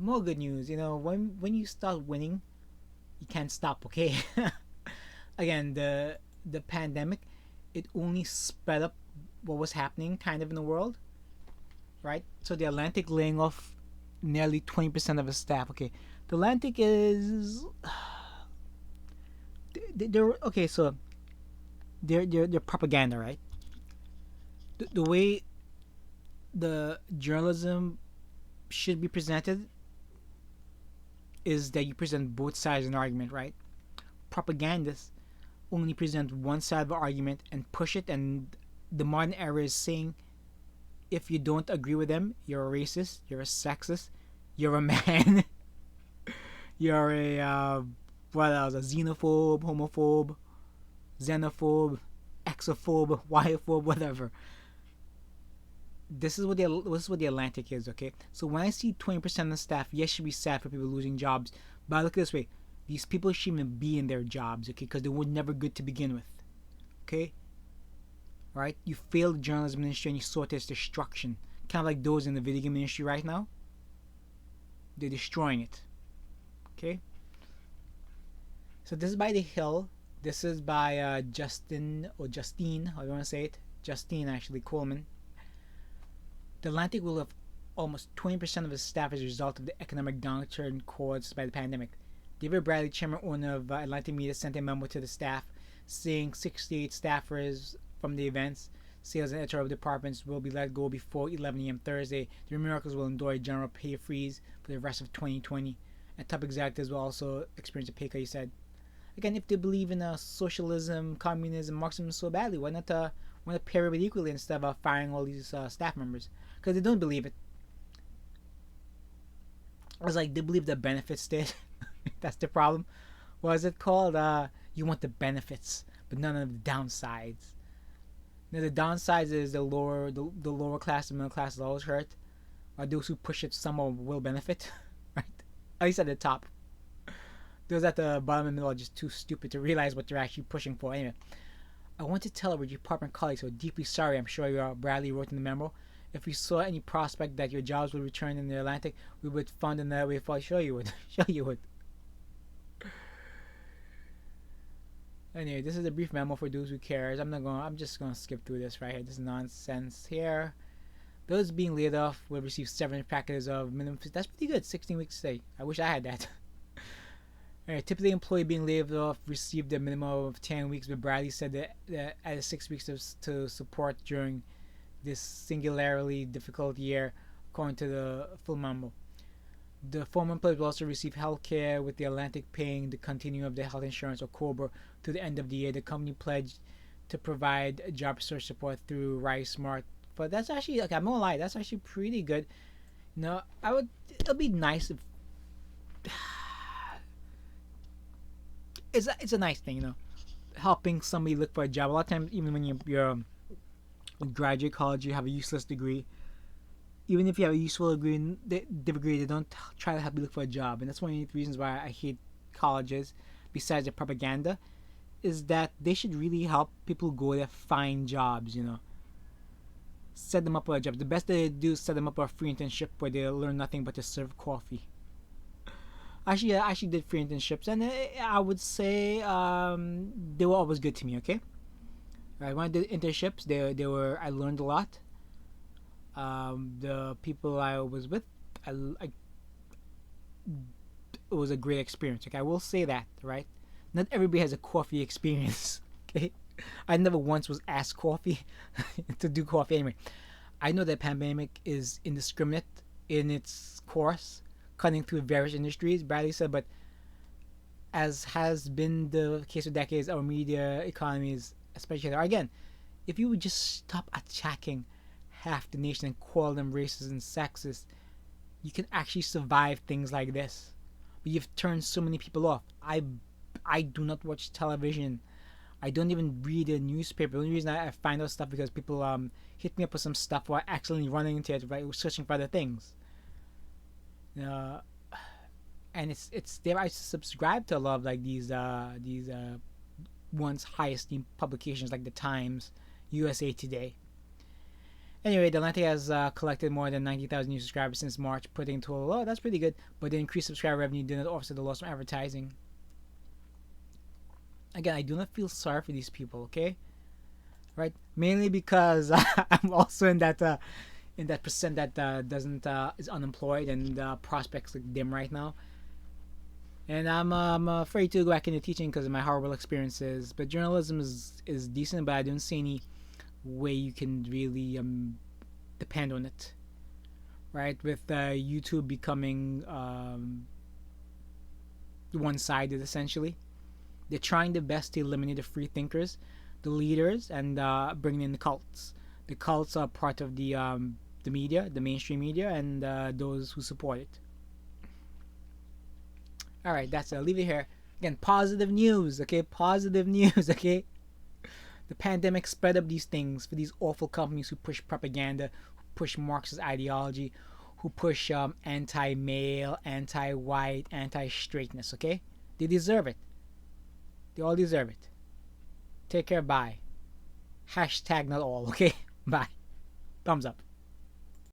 more good news. You know, when you start winning, you can't stop. Okay. Again, the pandemic, it only sped up what was happening kind of in the world, right? So the Atlantic laying off nearly 20% of its staff. Okay, the Atlantic is they're okay. So they're propaganda, right? The way the journalism should be presented is that you present both sides of an argument, right? Propagandists only present one side of the argument and push it, and the modern era is saying if you don't agree with them, you're a racist, you're a sexist, you're a man, you're a what else? A xenophobe, homophobe, xenophobe, exophobe, yophobe, whatever. This is what the Atlantic is, okay? So when I see 20% of the staff, yes, should be sad for people losing jobs, but I look at it this way: these people shouldn't even be in their jobs, okay? Because they were never good to begin with, okay? Right? You failed the journalism industry and you saw it as destruction, kind of like those in the video game industry right now. They're destroying it, okay? So this is by The Hill. This is by Justin or Justine, how do you want to say it? Justine actually Coleman. The Atlantic will have almost 20% of its staff as a result of the economic downturn caused by the pandemic. David Bradley, chairman owner of Atlantic Media, sent a memo to the staff saying 68 staffers from the events, sales, and editorial departments will be let go before 11 a.m. Thursday. The Miracles will enjoy a general pay freeze for the rest of 2020. And top executives will also experience a pay cut, he said. Again, if they believe in socialism, communism, Marxism so badly, why not pay everybody equally instead of firing all these staff members? Because they don't believe it. It's like they believe the benefits state. That's the problem. What is it called? You want the benefits, but none of the downsides. Now, the downsides is the lower class, the middle class is always hurt. Or those who push it somehow will benefit, right? At least at the top. Those at the bottom and middle are just too stupid to realize what they're actually pushing for. Anyway, I want to tell our department colleagues how deeply sorry I'm sure you are, Bradley wrote in the memo. If we saw any prospect that your jobs will return in the Atlantic, we would fund in that way for sure you would. Sure you would. Anyway, this is a brief memo for those who cares. I'm just gonna skip through this right here. This is nonsense here. Those being laid off will receive severance packages of minimum. That's pretty good. 16 weeks stay. I wish I had that. Alright, typically, employee being laid off received a minimum of 10 weeks, but Bradley said that added 6 weeks to support during this singularly difficult year, according to the full memo. The former employees will also receive health care, with the Atlantic paying the continuing of the health insurance or COBRA to the end of the year. The company pledged to provide job search support through Rise Smart. But that's actually, like, I'm not gonna lie, that's actually pretty good. You know, it'll be nice if it's a nice thing, you know, helping somebody look for a job. A lot of times, even when you're in graduate college, you have a useless degree. Even if you have a useful degree, they don't try to help you look for a job, and that's one of the reasons why I hate colleges. Besides the propaganda, is that they should really help people go there find jobs. You know, set them up for a job. The best they do is set them up for a free internship where they learn nothing but to serve coffee. Actually, I actually did free internships, and I would say they were always good to me. Okay, right, when I did internships, I learned a lot. The people I was with, it was a great experience. Okay, I will say that, right? Not everybody has a coffee experience. Okay, I never once was asked coffee to do coffee. Anyway, I know that pandemic is indiscriminate in its course, cutting through various industries, Bradley said, but as has been the case for decades, our media economies, especially there, again, if you would just stop attacking half the nation and call them racist and sexist, you can actually survive things like this. But you've turned so many people off. I do not watch television. I don't even read a newspaper. The only reason I find out stuff because people hit me up with some stuff while accidentally running into it, right, searching for other things. Uh, and it's there. I subscribe to a lot of like these once highest esteemed publications like the Times, USA Today. Anyway, the Atlantic has collected more than 90,000 new subscribers since March, putting total. Oh, that's pretty good. But the increased subscriber revenue did not offset the loss from advertising. Again, I do not feel sorry for these people. Okay, right? Mainly because I'm also in that percent that doesn't is unemployed and prospects look dim right now. And I'm afraid to go back into teaching because of my horrible experiences. But journalism is decent, but I don't see any way you can really depend on it, right? With YouTube becoming one-sided essentially, they're trying their best to eliminate the free thinkers, the leaders, and bringing in the cults. The cults are part of the media, the mainstream media, and those who support it. All right, that's it. I'll leave it here. Again, positive news, okay? Positive news, okay? The pandemic sped up these things for these awful companies who push propaganda, who push Marxist ideology, who push anti-male, anti-white, anti-straightness, okay? They deserve it. They all deserve it. Take care, bye. Hashtag not all, okay? Bye. Thumbs up.